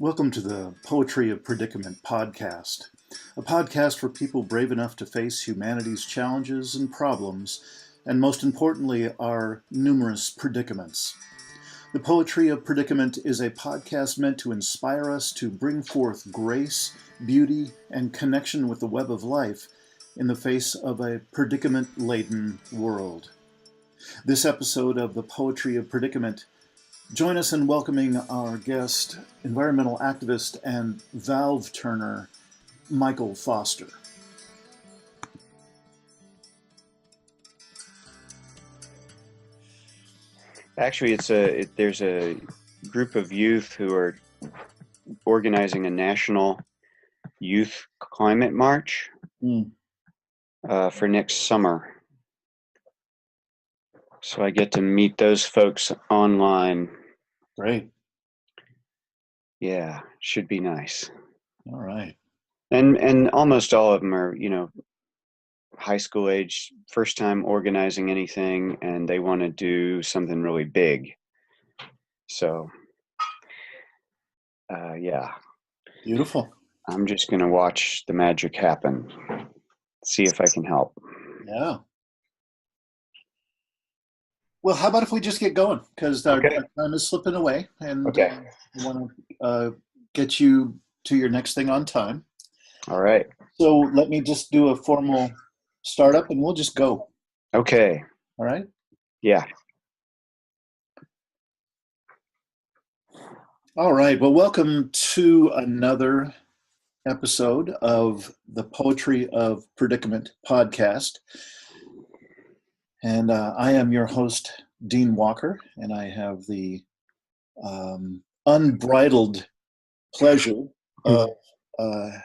Welcome to the Poetry of Predicament Podcast, a podcast for people brave enough to face humanity's challenges and problems, and most importantly, our numerous predicaments. The Poetry of Predicament is a podcast meant to inspire us to bring forth grace, beauty, and connection with the web of life in the face of a predicament-laden world. This episode of the Poetry of Predicament, join us in welcoming our guest, environmental activist and valve turner, Michael Foster. Actually, there's a group of youth who are organizing a national youth climate march for next summer. So I get to meet those folks online. Great. Yeah, should be nice. All right. And almost all of them are, high school age, first time organizing anything, and they want to do something really big. So, yeah. Beautiful. I'm just going to watch the magic happen, see if I can help. Yeah. Well, how about if we just get going? Because our time is slipping away, and we want to get you to your next thing on time. All right. So let me just do a formal startup, and we'll just go. Okay. All right? Yeah. All right. Well, welcome to another episode of the Poetry of Predicament Podcast. And I am your host, Dean Walker, and I have the unbridled pleasure of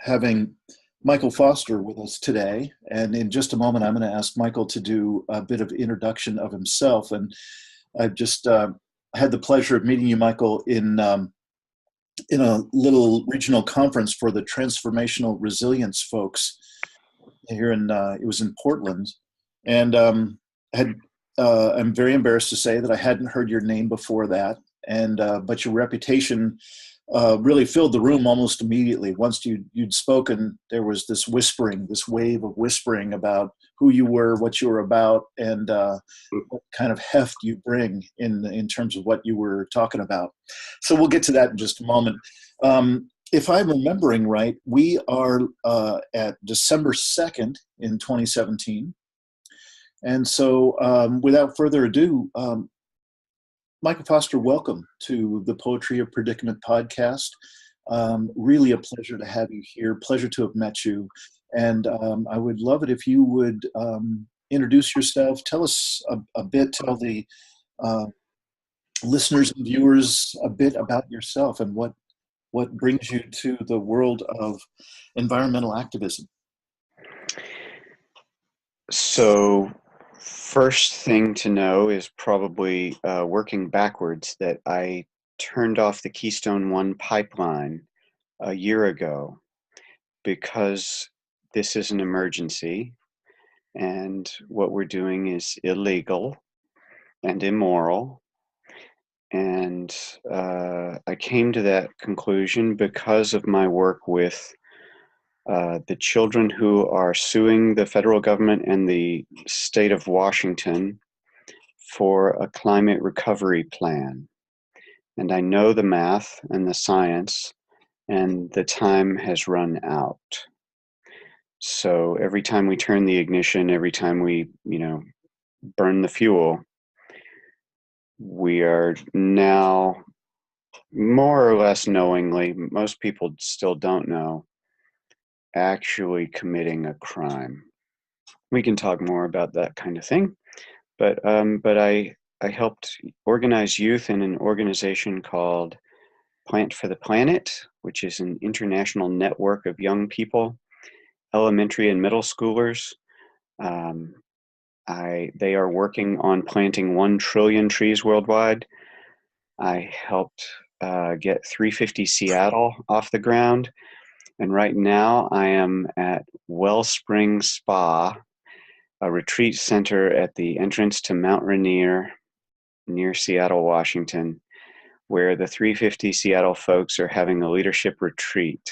having Michael Foster with us today. And in just a moment, I'm going to ask Michael to do a bit of introduction of himself. And I've just had the pleasure of meeting you, Michael, in a little regional conference for the Transformational Resilience folks here it was in Portland. And I'm very embarrassed to say that I hadn't heard your name before that. But your reputation really filled the room almost immediately. Once you'd spoken, there was this wave of whispering about who you were, what you were about, and what kind of heft you bring in terms of what you were talking about. So we'll get to that in just a moment. If I'm remembering right, we are at December 2nd in 2017. And so without further ado, Michael Foster, welcome to the Poetry of Predicament Podcast. Really a pleasure to have you here. Pleasure to have met you. And I would love it if you would introduce yourself. Tell us a bit, tell the listeners and viewers a bit about yourself and what brings you to the world of environmental activism. So, first thing to know is probably working backwards that I turned off the Keystone 1 pipeline a year ago because this is an emergency and what we're doing is illegal and immoral. And I came to that conclusion because of my work with the children who are suing the federal government and the state of Washington for a climate recovery plan. And I know the math and the science, and the time has run out. So every time we turn the ignition, every time we, burn the fuel, we are now more or less knowingly, most people still don't know, actually committing a crime. We can talk more about that kind of thing, but I helped organize youth in an organization called Plant for the Planet, which is an international network of young people, elementary and middle schoolers. They are working on planting 1 trillion trees worldwide. I helped get 350 Seattle off the ground. And right now I am at Wellspring Spa, a retreat center at the entrance to Mount Rainier near Seattle, Washington, where the 350 Seattle folks are having a leadership retreat.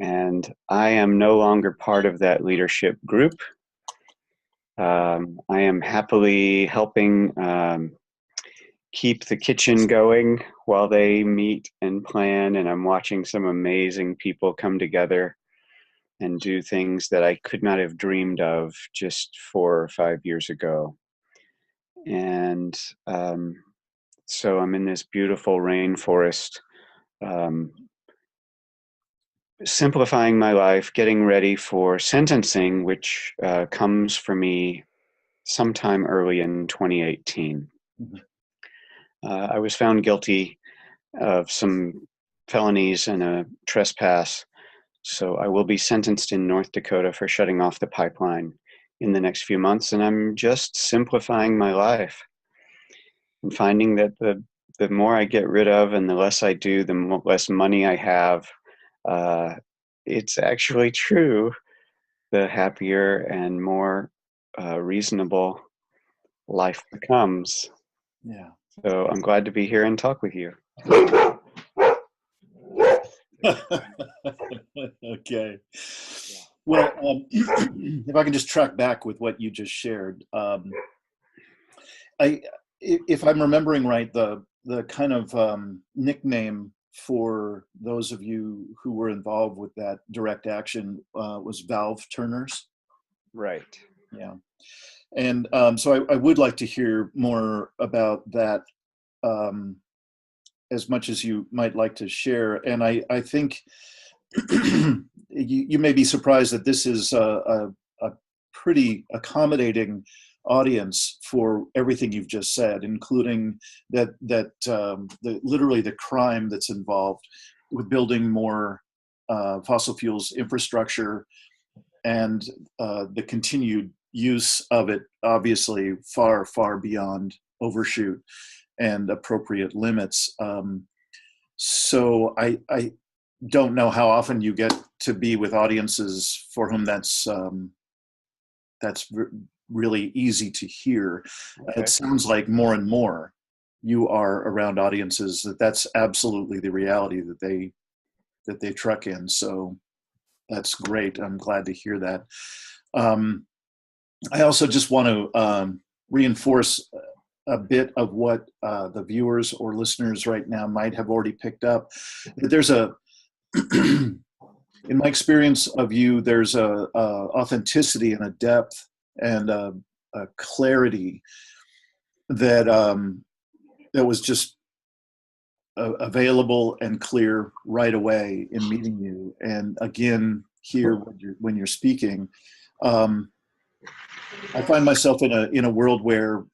And I am no longer part of that leadership group. I am happily helping keep the kitchen going while they meet and plan, and I'm watching some amazing people come together and do things that I could not have dreamed of just 4 or 5 years ago. And so I'm in this beautiful rainforest, simplifying my life, getting ready for sentencing, which comes for me sometime early in 2018. I was found guilty of some felonies and a trespass, so I will be sentenced in North Dakota for shutting off the pipeline in the next few months, and I'm just simplifying my life and finding that the more I get rid of and the less I do, the less money I have. It's actually true. The happier and more reasonable life becomes. Yeah. So I'm glad to be here and talk with you. Okay. Well, if I can just track back with what you just shared, if I'm remembering right, the kind of nickname for those of you who were involved with that direct action was valve turners. Right. Yeah. And so I would like to hear more about that, as much as you might like to share. And I think you may be surprised that this is a pretty accommodating audience for everything you've just said, including that literally the crime that's involved with building more fossil fuels infrastructure, and the continued use of it, obviously far, far beyond overshoot and appropriate limits. So I don't know how often you get to be with audiences for whom that's really easy to hear. Okay. It sounds like more and more you are around audiences that's absolutely the reality that they truck in. So that's great. I'm glad to hear that. I also just want to reinforce a bit of what the viewers or listeners right now might have already picked up. There's in my experience of you, there's a authenticity and a depth and a clarity that that was just available and clear right away in meeting you. And again, here when you're speaking, I find myself in a world where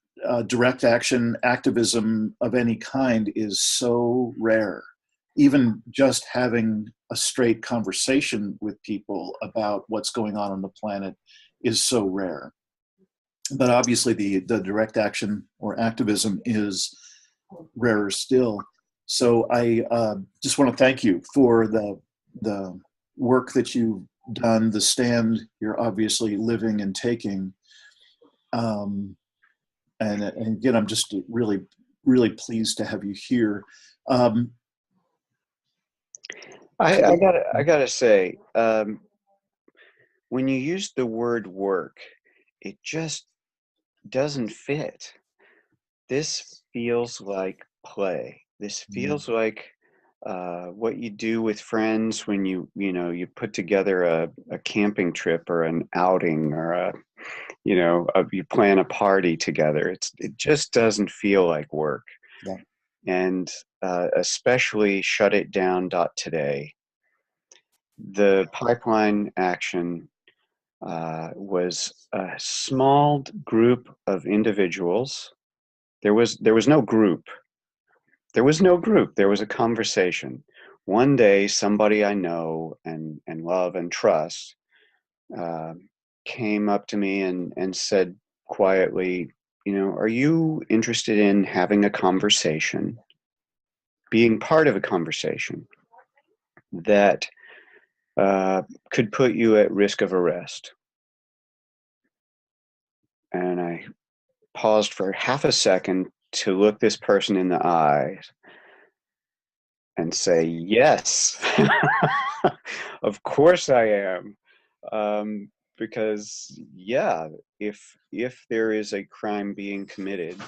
direct action activism of any kind is so rare. Even just having a straight conversation with people about what's going on the planet is so rare. But obviously the direct action or activism is rarer still. So I just want to thank you for the work that you've done, the stand you're obviously living and taking. And again, I'm just really, really pleased to have you here. I gotta say, when you use the word work, it just doesn't fit. This feels like play. This feels like what you do with friends when you put together a camping trip or an outing or you plan a party together. It just doesn't feel like work. Yeah. And especially Shut It Down today. The pipeline action was a small group of individuals. There was no group. There was no group. There was a conversation. One day, somebody I know and love and trust came up to me and said quietly, are you interested in having a conversation, being part of a conversation that could put you at risk of arrest? And I paused for half a second to look this person in the eyes, and say, yes, of course I am. Because yeah, if there is a crime being committed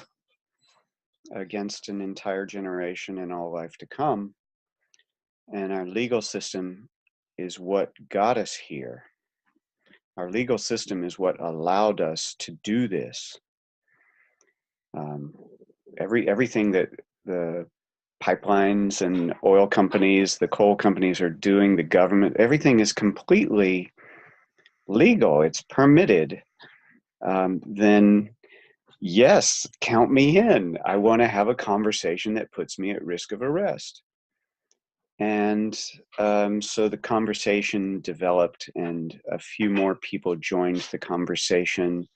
against an entire generation and all life to come, and our legal system is what got us here. Our legal system is what allowed us to do this. Everything that the pipelines and oil companies, the coal companies are doing, the government, everything is completely legal. It's permitted. Then yes, count me in. I want to have a conversation that puts me at risk of arrest. And so the conversation developed, and a few more people joined the conversation.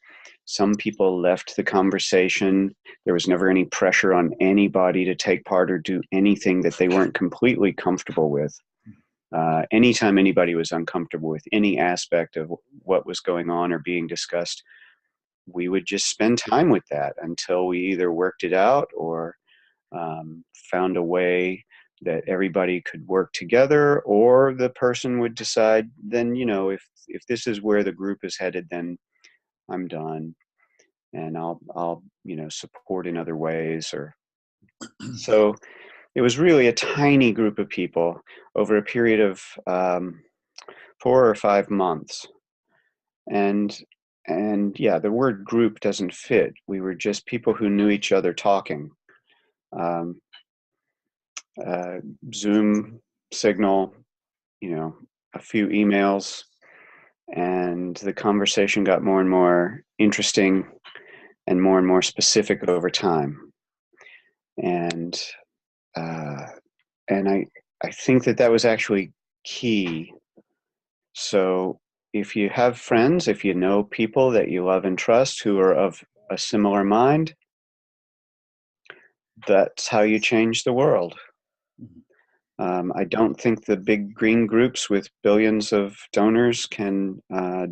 Some people left the conversation. There was never any pressure on anybody to take part or do anything that they weren't completely comfortable with. Anytime anybody was uncomfortable with any aspect of what was going on or being discussed, we would just spend time with that until we either worked it out or found a way that everybody could work together, or the person would decide, then, if this is where the group is headed, then I'm done, and I'll support in other ways. Or so it was really a tiny group of people over a period of 4 or 5 months. And yeah, the word group doesn't fit. We were just people who knew each other talking. Zoom signal, a few emails, and the conversation got more and more interesting and more specific over time. And I think that was actually key. So if you have friends, if you know people that you love and trust who are of a similar mind, that's how you change the world. I don't think the big green groups with billions of donors can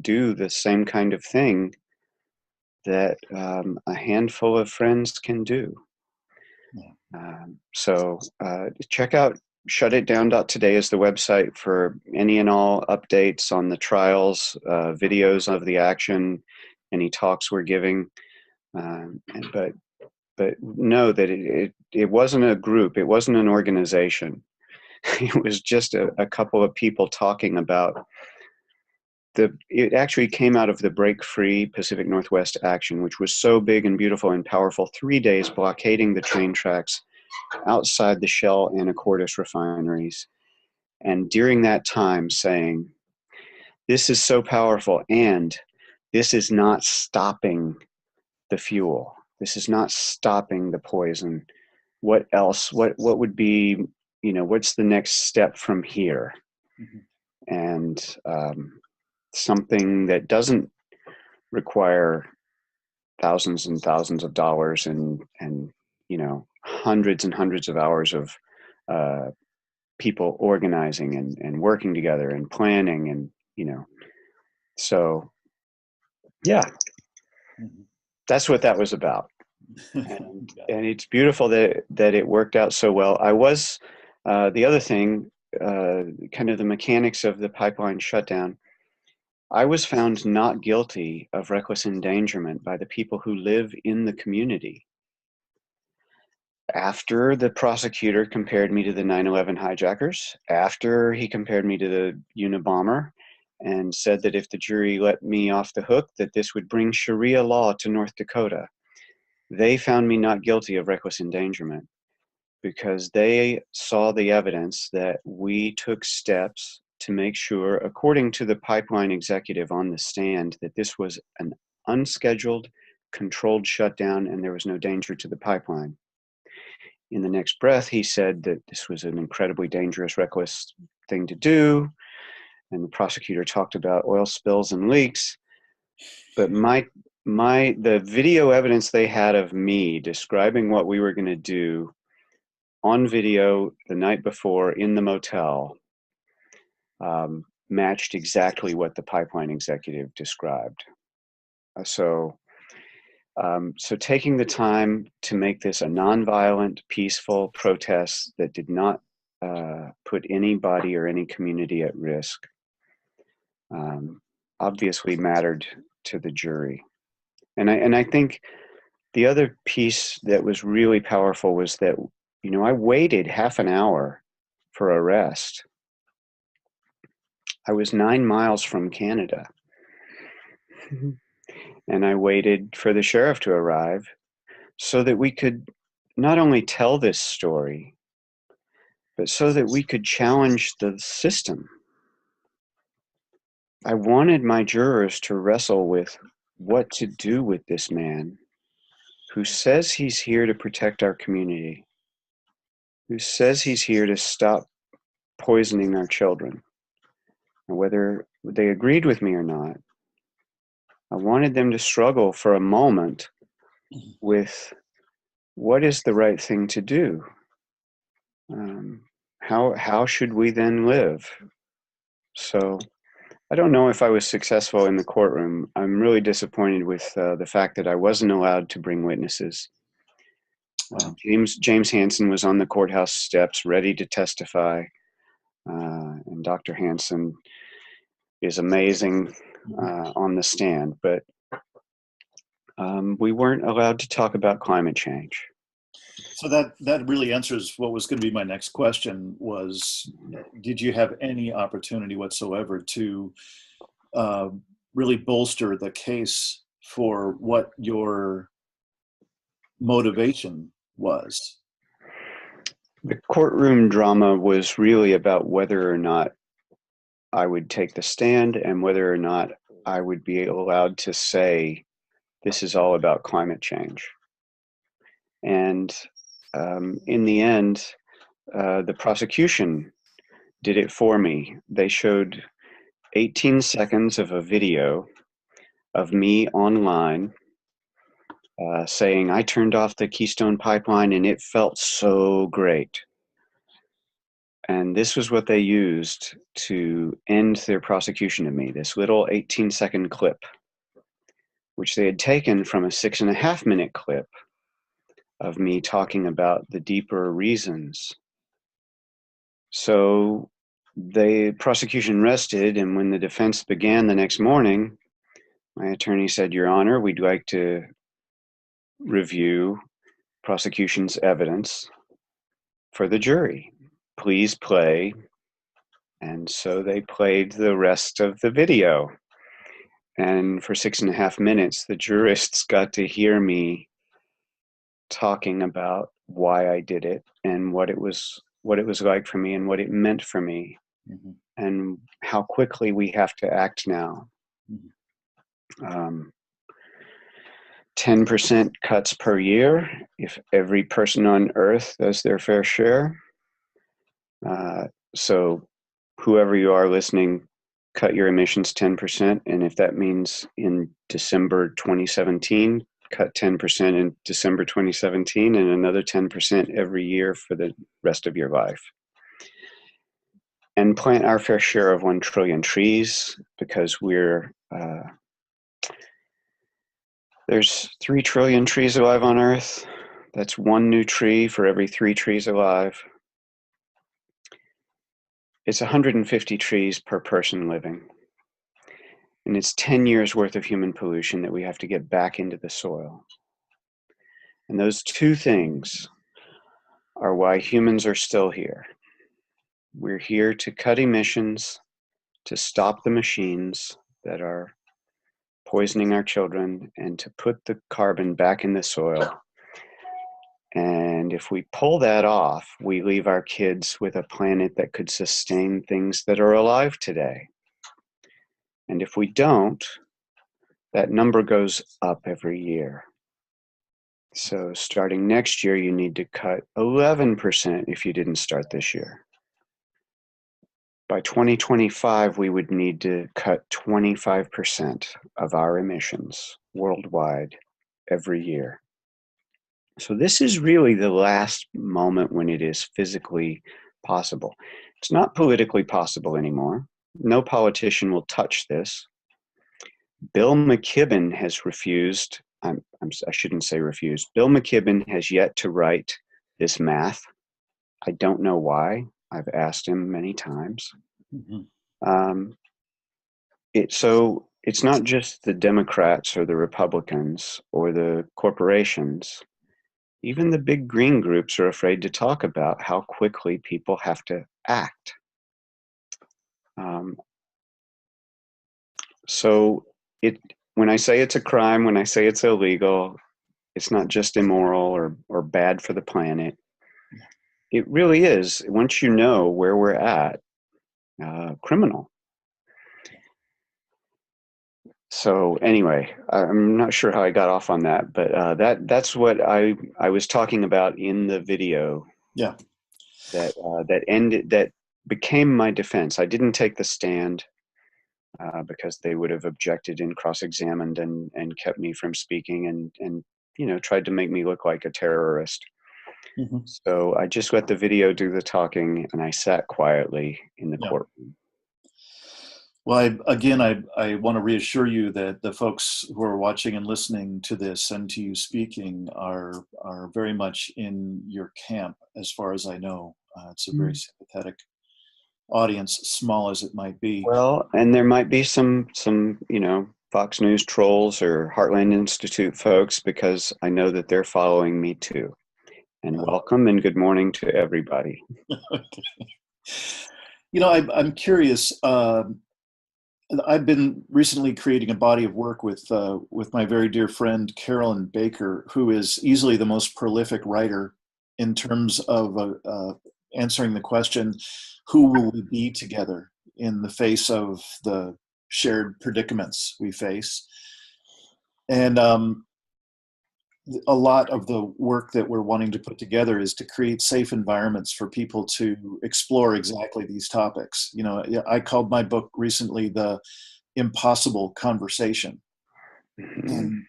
do the same kind of thing that a handful of friends can do. So check out shutitdown.today is the website for any and all updates on the trials, videos of the action, any talks we're giving. But know that it wasn't a group, it wasn't an organization. It was just a couple of people talking about it actually came out of the Break Free Pacific Northwest action, which was so big and beautiful and powerful, 3 days blockading the train tracks outside the Shell and Anacortes refineries. And during that time saying, this is so powerful, and this is not stopping the fuel. This is not stopping the poison. What else? What would be, what's the next step from here? Mm-hmm. And something that doesn't require thousands and thousands of dollars and hundreds and hundreds of hours of people organizing and working together and planning, and so yeah, mm-hmm. That's what that was about. And it's beautiful that it worked out so well. I was the other thing, kind of the mechanics of the pipeline shutdown, I was found not guilty of reckless endangerment by the people who live in the community. After the prosecutor compared me to the 9/11 hijackers, after he compared me to the Unabomber, and said that if the jury let me off the hook, that this would bring Sharia law to North Dakota, they found me not guilty of reckless endangerment because they saw the evidence that we took steps to make sure, according to the pipeline executive on the stand, that this was an unscheduled, controlled shutdown and there was no danger to the pipeline. In the next breath, he said that this was an incredibly dangerous, reckless thing to do. And the prosecutor talked about oil spills and leaks. But the video evidence they had of me describing what we were going to do on video the night before in the motel matched exactly what the pipeline executive described. So taking the time to make this a nonviolent, peaceful protest that did not put anybody or any community at risk, obviously mattered to the jury. And I think the other piece that was really powerful was that, I waited half an hour for arrest. I was 9 miles from Canada. And I waited for the sheriff to arrive so that we could not only tell this story, but so that we could challenge the system. I wanted my jurors to wrestle with what to do with this man who says he's here to protect our community, who says he's here to stop poisoning our children. And whether they agreed with me or not, I wanted them to struggle for a moment with what is the right thing to do. How should we then live? So I don't know if I was successful in the courtroom. I'm really disappointed with the fact that I wasn't allowed to bring witnesses. James Hansen was on the courthouse steps ready to testify, and Dr. Hansen is amazing on the stand, but we weren't allowed to talk about climate change. So that really answers what was going to be my next question was, did you have any opportunity whatsoever to really bolster the case for what your motivation was? The courtroom drama was really about whether or not I would take the stand and whether or not I would be allowed to say, this is all about climate change. And in the end, the prosecution did it for me. They showed 18 seconds of a video of me online saying, I turned off the Keystone pipeline and it felt so great. And this was what they used to end their prosecution of me, this little 18-second clip, which they had taken from a 6.5-minute clip of me talking about the deeper reasons. So the prosecution rested, and when the defense began the next morning, my attorney said, Your Honor, we'd like to review prosecution's evidence for the jury. Please play. And so they played the rest of the video. And for 6.5 minutes, the jurists got to hear me talking about why I did it and what it was like for me and what it meant for me, mm-hmm. and how quickly we have to act now. Mm-hmm. 10% cuts per year if every person on Earth does their fair share. So whoever you are listening, cut your emissions 10%. And if that means in December 2017, cut 10% in December 2017 and another 10% every year for the rest of your life. And plant our fair share of 1 trillion trees, because there's 3 trillion trees alive on Earth. That's 1 new tree for every 3 trees alive. It's 150 trees per person living. And it's 10 years worth of human pollution that we have to get back into the soil. And those 2 things are why humans are still here. We're here to cut emissions, to stop the machines that are poisoning our children, and to put the carbon back in the soil. And if we pull that off, we leave our kids with a planet that could sustain things that are alive today. And if we don't, that number goes up every year. So starting next year, you need to cut 11% if you didn't start this year. By 2025, we would need to cut 25% of our emissions worldwide every year. So this is really the last moment when it is physically possible. It's not politically possible anymore. No politician will touch this. Bill McKibben has refused. I shouldn't say refused. Bill McKibben has yet to write this math. I don't know why. I've asked him many times. Mhm. So it's not just the Democrats or the Republicans or the corporations. Even the big green groups are afraid to talk about how quickly people have to act. So when I say it's a crime, when I say it's illegal, it's not just immoral or bad for the planet. It really is, once you know where we're at, criminal. So anyway, I'm not sure how I got off on that, but that's what I was talking about in the video. Yeah. That became my defense. I didn't take the stand because they would have objected and cross-examined and kept me from speaking and tried to make me look like a terrorist. Mm-hmm. So I just let the video do the talking, and I sat quietly in the Yeah. courtroom. Well, I want to reassure you that the folks who are watching and listening to this and to you speaking are very much in your camp, as far as I know. It's a very sympathetic audience, small as it might be. Well, and there might be some Fox News trolls or Heartland Institute folks, because I know that they're following me too. And welcome and good morning to everybody. Okay. I'm curious. I've been recently creating a body of work with my very dear friend Carolyn Baker, who is easily the most prolific writer in terms of answering the question, who will we be together in the face of the shared predicaments we face? And a lot of the work that we're wanting to put together is to create safe environments for people to explore exactly these topics. I called my book recently The Impossible Conversation. And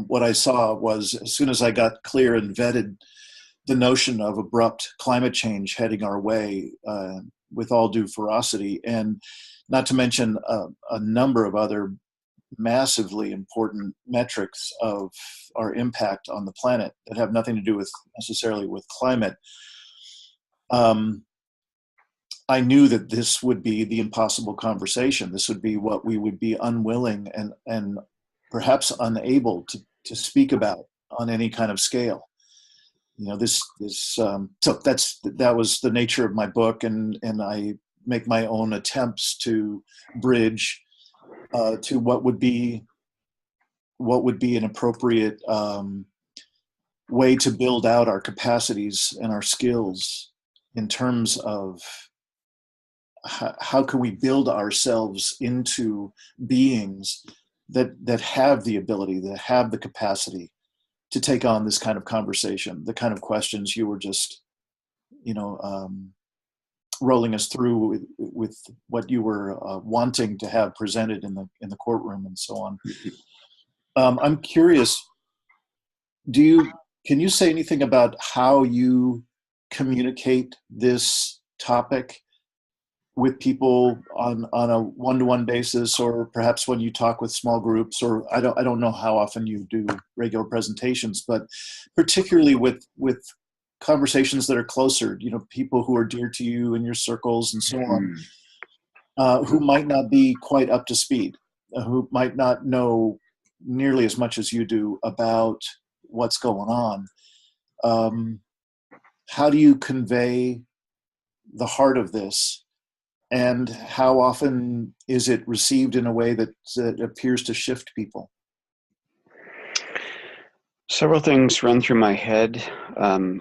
what I saw was, as soon as I got clear and vetted the notion of abrupt climate change heading our way with all due ferocity, and not to mention a number of other massively important metrics of our impact on the planet that have nothing to do with necessarily with climate, I knew that this would be the impossible conversation. This would be what we would be unwilling and perhaps unable to speak about on any kind of scale. So that was the nature of my book, and I make my own attempts to bridge to what would be an appropriate way to build out our capacities and our skills in terms of how can we build ourselves into beings that have the ability, that have the capacity to take on this kind of conversation, the kind of questions you were just, rolling us through with what you were wanting to have presented in the courtroom and so on. I'm curious, can you say anything about how you communicate this topic with people on a one-to-one basis, or perhaps when you talk with small groups, or I don't know how often you do regular presentations, but particularly with conversations that are closer, people who are dear to you in your circles and so on, who might not be quite up to speed, who might not know nearly as much as you do about what's going on. How do you convey the heart of this? And how often is it received in a way that appears to shift people? Several things run through my head. I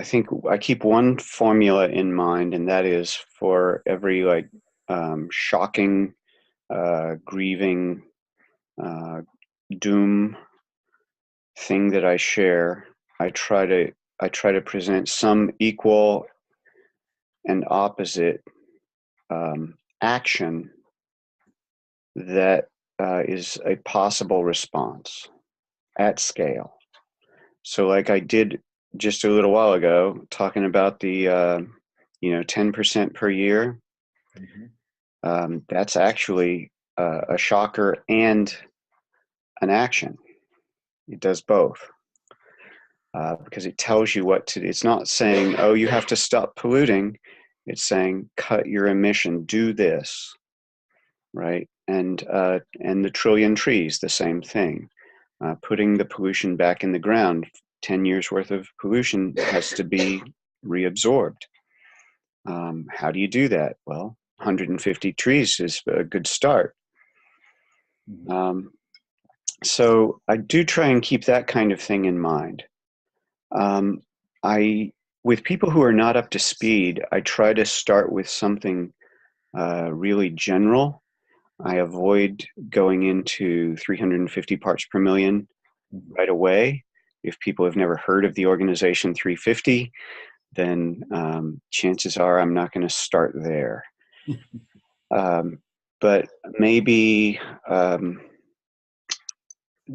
think I keep one formula in mind, and that is for every shocking, grieving, doom thing that I share, I try to present some equal and opposite action that is a possible response at scale. So like I did just a little while ago, talking about the 10% per year. Mm-hmm. That's actually a shocker and an action. It does both. Because it tells you what to do. It's not saying, oh, you have to stop polluting. It's saying, cut your emission, do this, right? And the trillion trees, the same thing. Putting the pollution back in the ground, 10 years worth of pollution has to be reabsorbed. How do you do that? Well, 150 trees is a good start. So I do try and keep that kind of thing in mind. With people who are not up to speed, I try to start with something really general. I avoid going into 350 parts per million right away. If people have never heard of the organization 350, then chances are I'm not going to start there. But maybe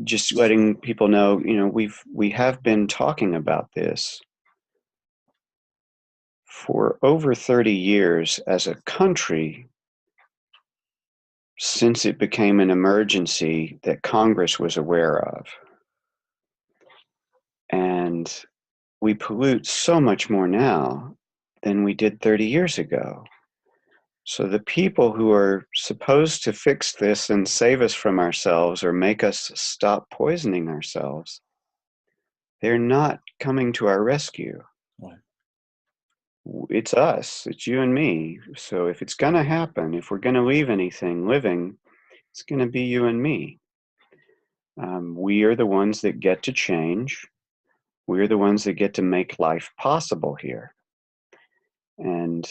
just letting people know, we have been talking about this for over 30 years as a country, since it became an emergency that Congress was aware of. And we pollute so much more now than we did 30 years ago. So the people who are supposed to fix this and save us from ourselves or make us stop poisoning ourselves, they're not coming to our rescue. Right. It's us, it's you and me. So if it's going to happen, if we're going to leave anything living, it's going to be you and me. We are the ones that get to change. We're the ones that get to make life possible here. And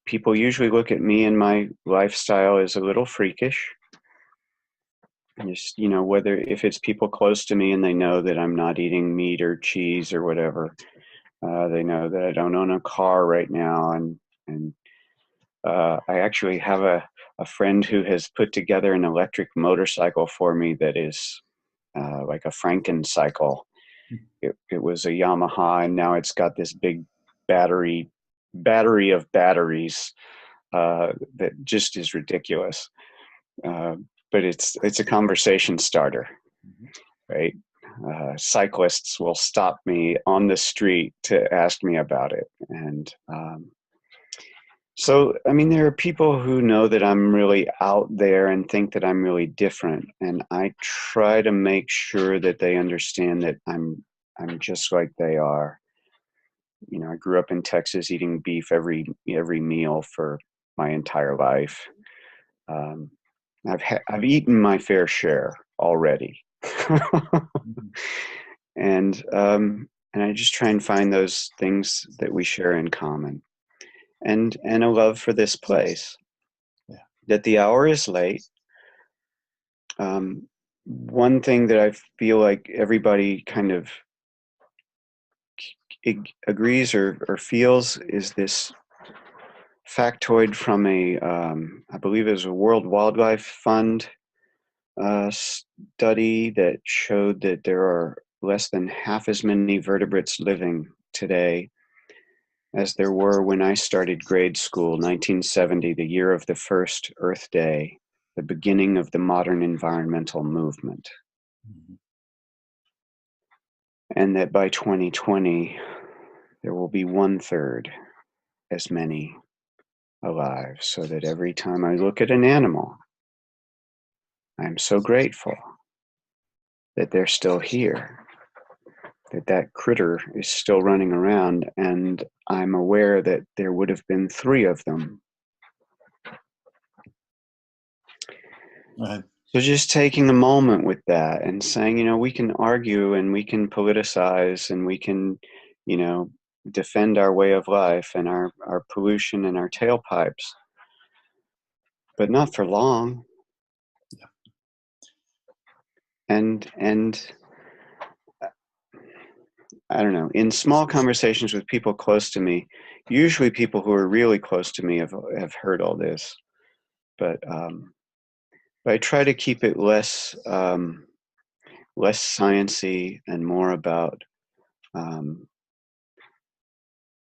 people usually look at me and my lifestyle as a little freakish. Just, whether if it's people close to me and they know that I'm not eating meat or cheese or whatever, they know that I don't own a car right now, and I actually have a friend who has put together an electric motorcycle for me that is like a Frankencycle. It was a Yamaha, and now it's got this big battery of batteries that just is ridiculous. But it's a conversation starter, right? Cyclists will stop me on the street to ask me about it. And so, I mean, there are people who know that I'm really out there and think that I'm really different. And I try to make sure that they understand that I'm just like they are. I grew up in Texas eating beef every meal for my entire life. I've eaten my fair share already. And I just try and find those things that we share in common, and a love for this place. Yeah. That the hour is late. One thing that I feel like everybody kind of agrees or feels is this factoid from I believe it was a World Wildlife Fund study that showed that there are less than half as many vertebrates living today as there were when I started grade school, 1970, the year of the first Earth Day, the beginning of the modern environmental movement. And that by 2020, there will be 1/3 as many alive, so that every time I look at an animal, I'm so grateful that they're still here, that critter is still running around, and I'm aware that there would have been 3 of them. Right. So just taking a moment with that and saying, we can argue and we can politicize and we can, defend our way of life and our pollution and our tailpipes, but not for long. Yeah. And I don't know, in small conversations with people close to me, usually people who are really close to me have heard all this, but I try to keep it less sciencey and more about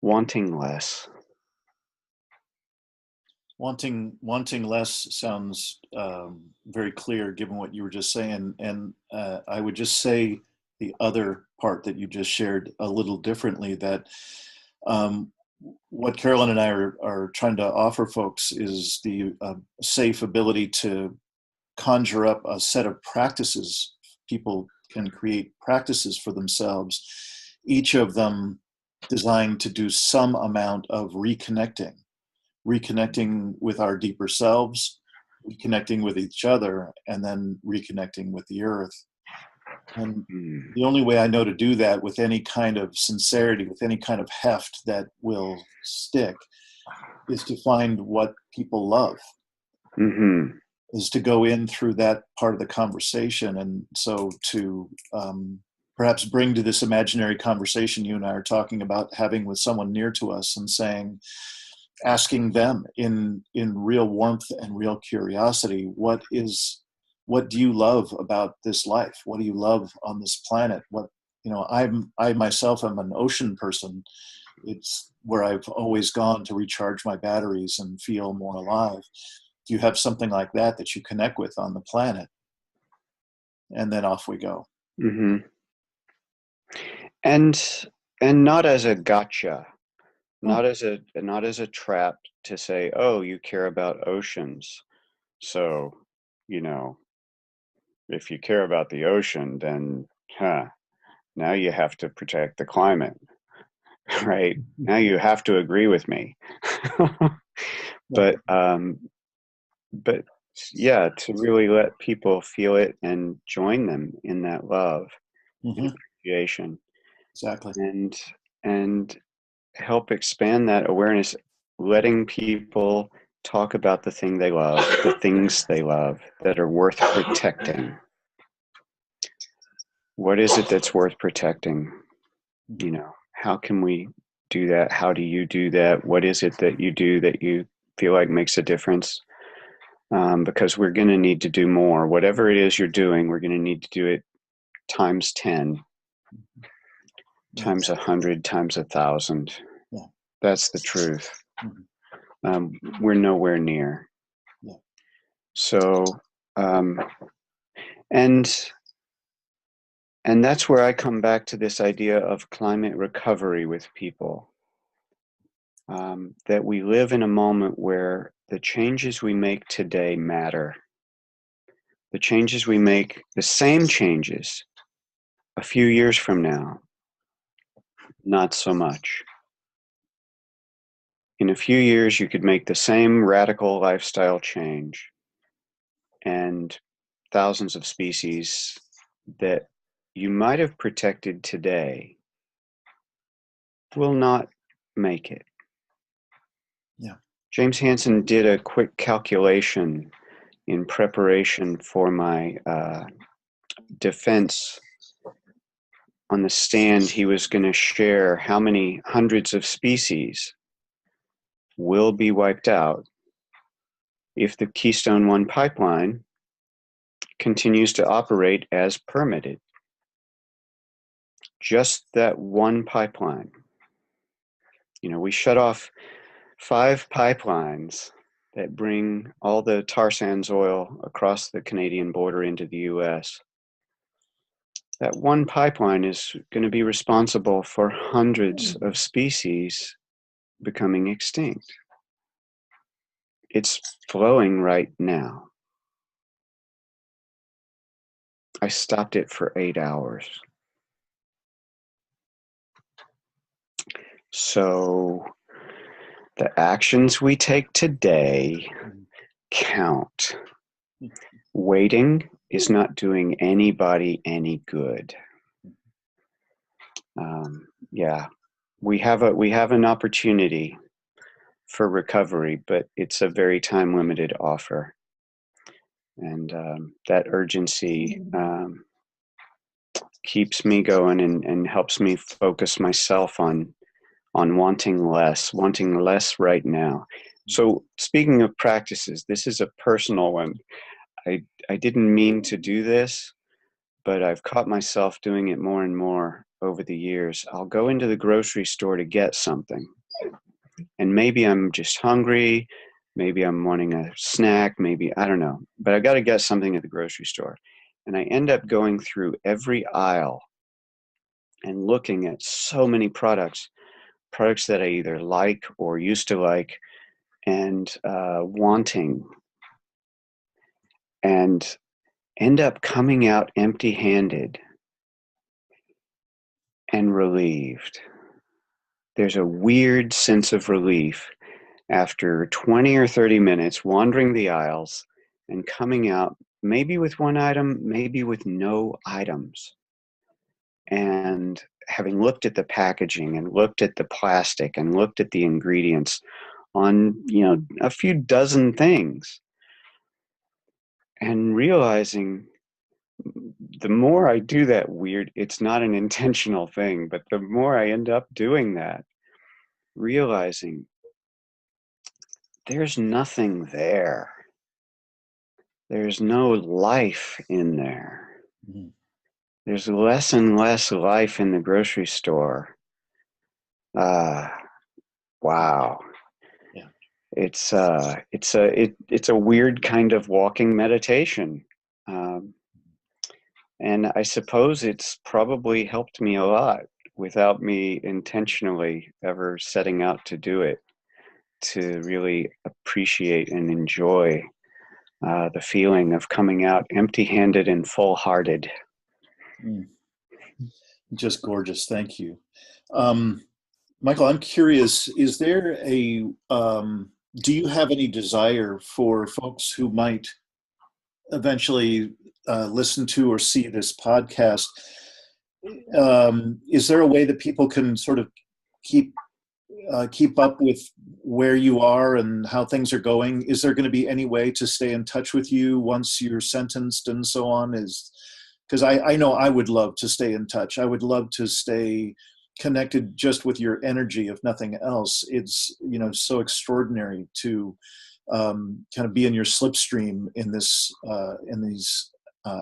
wanting less. Wanting less sounds very clear, given what you were just saying. And I would just say the other part that you just shared a little differently, that what Carolyn and I are trying to offer folks is the safe ability to conjure up a set of practices. People can create practices for themselves, each of them designed to do some amount of reconnecting with our deeper selves, reconnecting with each other, and then reconnecting with the earth. And the only way I know to do that with any kind of sincerity, with any kind of heft that will stick, is to find what people love. Mm-hmm. Is to go in through that part of the conversation. And so to perhaps bring to this imaginary conversation you and I are talking about having with someone near to us and asking them in real warmth and real curiosity, what do you love about this life? What do you love on this planet? I myself am an ocean person. It's where I've always gone to recharge my batteries and feel more alive. Do you have something like that you connect with on the planet? And then off we go. Mm-hmm. And not as a gotcha, not as a trap to say, oh, you care about oceans, so if you care about the ocean, then now you have to protect the climate, right? Now you have to agree with me. But yeah, to really let people feel it and join them in that love and appreciation. Exactly. And help expand that awareness, letting people talk about the thing they love, the things they love that are worth protecting. What is it that's worth protecting? How can we do that? How do you do that? What is it that you do that you feel like makes a difference? Because we're going to need to do more. Whatever it is you're doing, we're going to need to do it times 10, times 100, times 1,000. Yeah. That's the truth. We're nowhere near. Yeah. So, and that's where I come back to this idea of climate recovery with people. That we live in a moment where the changes we make today matter. The changes we make, the same changes a few years from now, not so much. In a few years, you could make the same radical lifestyle change, and thousands of species that you might have protected today will not make it. Yeah. James Hansen did a quick calculation in preparation for my defense on the stand. He was going to share how many hundreds of species will be wiped out if the Keystone 1 pipeline continues to operate as permitted. Just that one pipeline. We shut off 5 pipelines that bring all the tar sands oil across the Canadian border into the US. That one pipeline is going to be responsible for hundreds of species becoming extinct. It's flowing right now. I stopped it for 8 hours. So the actions we take today count. Waiting is not doing anybody any good. We have an opportunity for recovery, but it's a very time limited offer, and that urgency keeps me going and helps me focus myself on wanting less right now. So speaking of practices, this is a personal one. I didn't mean to do this, but I've caught myself doing it more and more over the years. I'll go into the grocery store to get something, and maybe I'm just hungry, maybe I'm wanting a snack, maybe, I don't know, but I got to get something at the grocery store. And I end up going through every aisle and looking at so many products, products that I either like or used to like, and wanting, and end up coming out empty-handed and relieved. There's a weird sense of relief after 20 or 30 minutes wandering the aisles and coming out maybe with one item, maybe with no items. And having looked at the packaging and looked at the plastic and looked at the ingredients on, a few dozen things, and realizing the more I do that weird, it's not an intentional thing, but the more I end up doing that, realizing there's nothing there. There's no life in there. Mhm. There's less and less life in the grocery store. Wow. Yeah. It's a weird kind of walking meditation. And I suppose it's probably helped me a lot without me intentionally ever setting out to do it, to really appreciate and enjoy the feeling of coming out empty-handed and full-hearted. Mm. Just gorgeous. Thank you. Michael, I'm curious, is there do you have any desire for folks who might eventually listen to or see this podcast? Is there a way that people can sort of keep up with where you are and how things are going? Is there going to be any way to stay in touch with you once you're sentenced and so on? Because I know I would love to stay in touch. I would love to stay connected just with your energy, if nothing else. It's so extraordinary to kind of be in your slipstream in these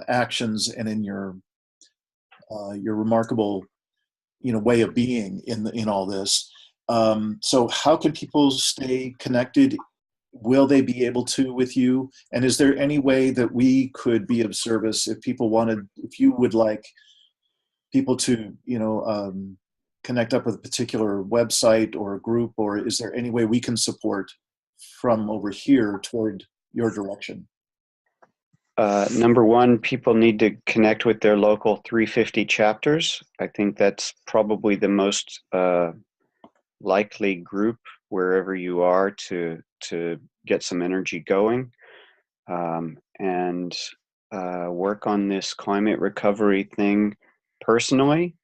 actions and in your remarkable way of being in all this. So how can people stay connected? Will they be able to with you? And is there any way that we could be of service if you would like people to, connect up with a particular website or a group, or is there any way we can support from over here toward your direction? Number one, people need to connect with their local 350 chapters. I think that's probably the most likely group wherever you are to get some energy going, and work on this climate recovery thing personally,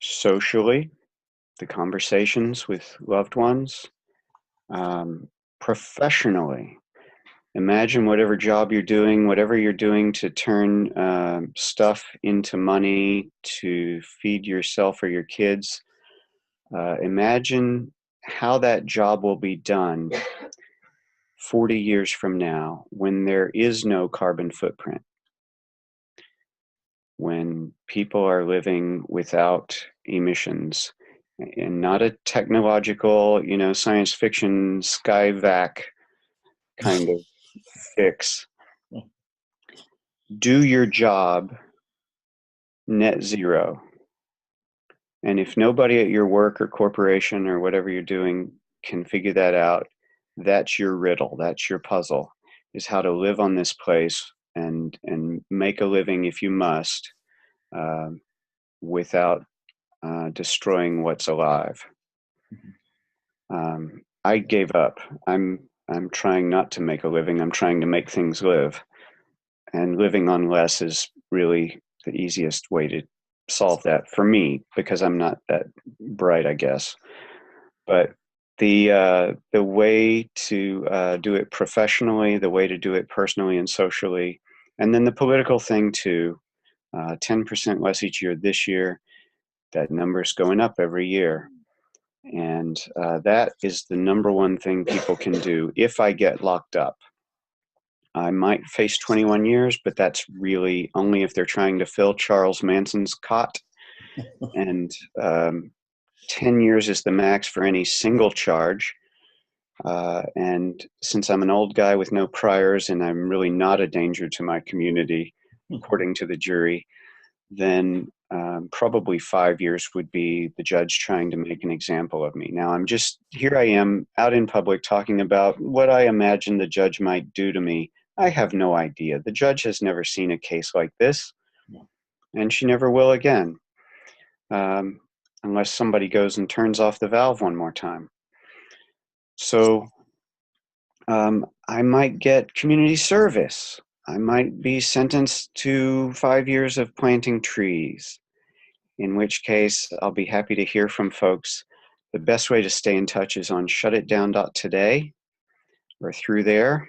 socially, the conversations with loved ones, professionally. Imagine whatever job you're doing to turn stuff into money to feed yourself or your kids. Imagine how that job will be done 40 years from now when there is no carbon footprint, when people are living without emissions, and not a technological, science fiction skyvac kind of fix. Do your job net zero. And if nobody at your work or corporation or whatever you're doing can figure that out, that's your riddle, that's your puzzle, is how to live on this place and make a living if you must, without destroying what's alive. I gave up. I'm trying not to make a living. I'm trying to make things live. And living on less is really the easiest way to solve that for me, because I'm not that bright, I guess. But the way to do it professionally, the way to do it personally and socially, and then the political thing too, 10% less each year this year. That number's going up every year. And that is the number one thing people can do if I get locked up. I might face 21 years, but that's really only if they're trying to fill Charles Manson's cot. And 10 years is the max for any single charge. And since I'm an old guy with no priors and I'm really not a danger to my community, according to the jury, then probably 5 years would be the judge trying to make an example of me. Now here I am out in public talking about what I imagine the judge might do to me. I have no idea. The judge has never seen a case like this, and she never will again, unless somebody goes and turns off the valve one more time. So I might get community service. I might be sentenced to 5 years of planting trees, in which case I'll be happy to hear from folks. The best way to stay in touch is on shutitdown.today or through there.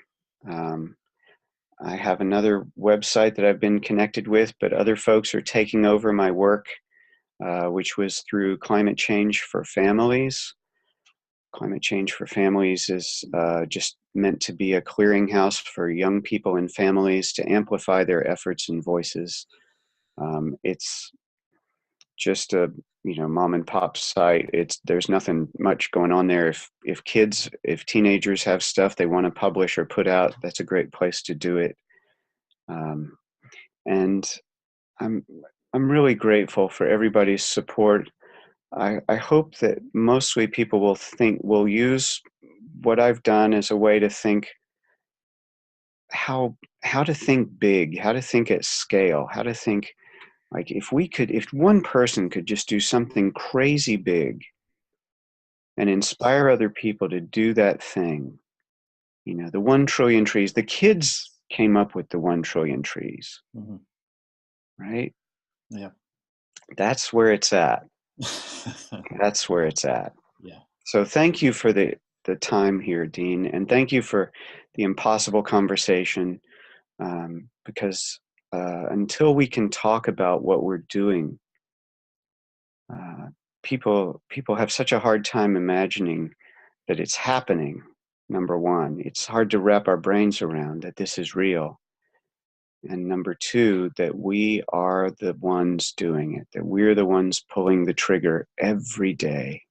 I have another website that I've been connected with, but other folks are taking over my work, which was through Climate Change for Families. Climate Change for Families is just meant to be a clearinghouse for young people and families to amplify their efforts and voices. It's just a mom and pop site. There's nothing much going on there. If teenagers have stuff they want to publish or put out, that's a great place to do it. And I'm really grateful for everybody's support. I hope that mostly people will use what I've done as a way to think how to think big, how to think at scale, how to think like if one person could just do something crazy big and inspire other people to do that thing. The 1 trillion trees, the kids came up with the 1 trillion trees, right? Yeah. That's where it's at. That's where it's at. Yeah. So thank you for the time here, Dean, and thank you for the impossible conversation, because until we can talk about what we're doing, people have such a hard time imagining that it's happening. Number one, it's hard to wrap our brains around that this is real. And number two, that we are the ones doing it, that we're the ones pulling the trigger every day.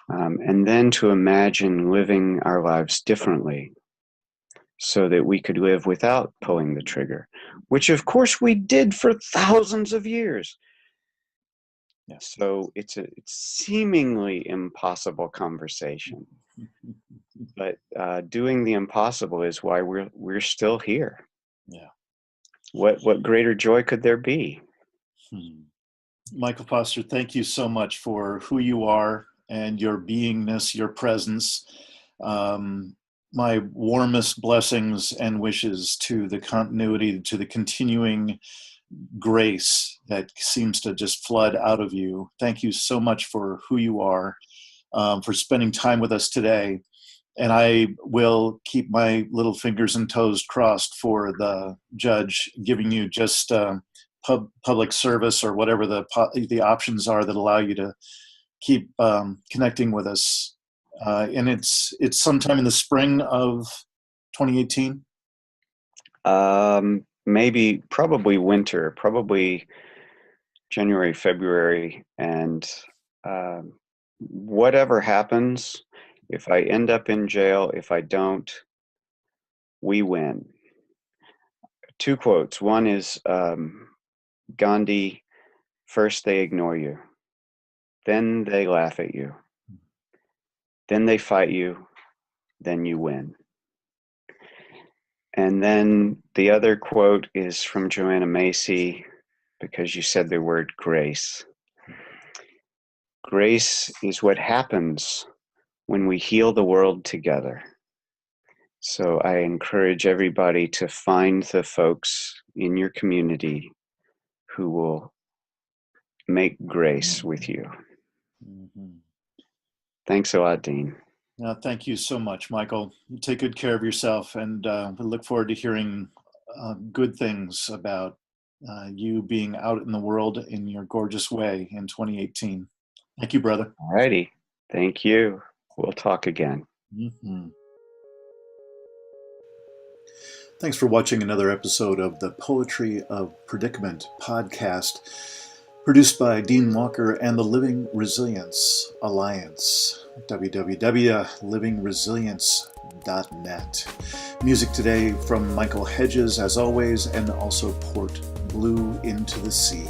And then to imagine living our lives differently so that we could live without pulling the trigger, which of course we did for thousands of years. Yeah. So it's a seemingly impossible conversation, but doing the impossible is why we're still here. Yeah. What greater joy could there be? Michael Foster, thank you so much for who you are and your beingness, your presence. My warmest blessings and wishes to the continuity, to the continuing grace that seems to just flood out of you. Thank you so much for who you are, for spending time with us today. And I will keep my little fingers and toes crossed for the judge giving you just public service or whatever the options are that allow you to keep connecting with us. And it's sometime in the spring of 2018. Probably winter, probably January, February, and whatever happens, if I end up in jail, if I don't, we win. 2 quotes. One is Gandhi, first they ignore you, then they laugh at you, then they fight you, then you win. And then the other quote is from Joanna Macy, because you said the word grace. Grace is what happens when we heal the world together. So I encourage everybody to find the folks in your community who will make grace with you. Mm-hmm. Thanks a lot, Dean. Thank you so much, Michael. You take good care of yourself, and we look forward to hearing good things about you being out in the world in your gorgeous way in 2018. Thank you, brother. All righty. Thank you. We'll talk again. Mm-hmm. Thanks for watching another episode of the Poetry of Predicament Podcast, produced by Dean Walker and the Living Resilience Alliance, www.livingresilience.net. Music today from Michael Hedges, as always, and also Port Blue Into the Sea.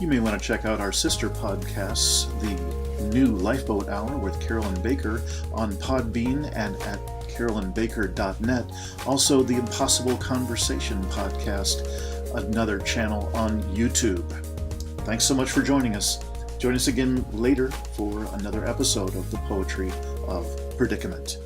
You may want to check out our sister podcasts, the new Lifeboat Hour with Carolyn Baker on Podbean and at carolynbaker.net. Also, the Impossible Conversation podcast, another channel on YouTube. Thanks so much for joining us. Join us again later for another episode of the Poetry of Predicament.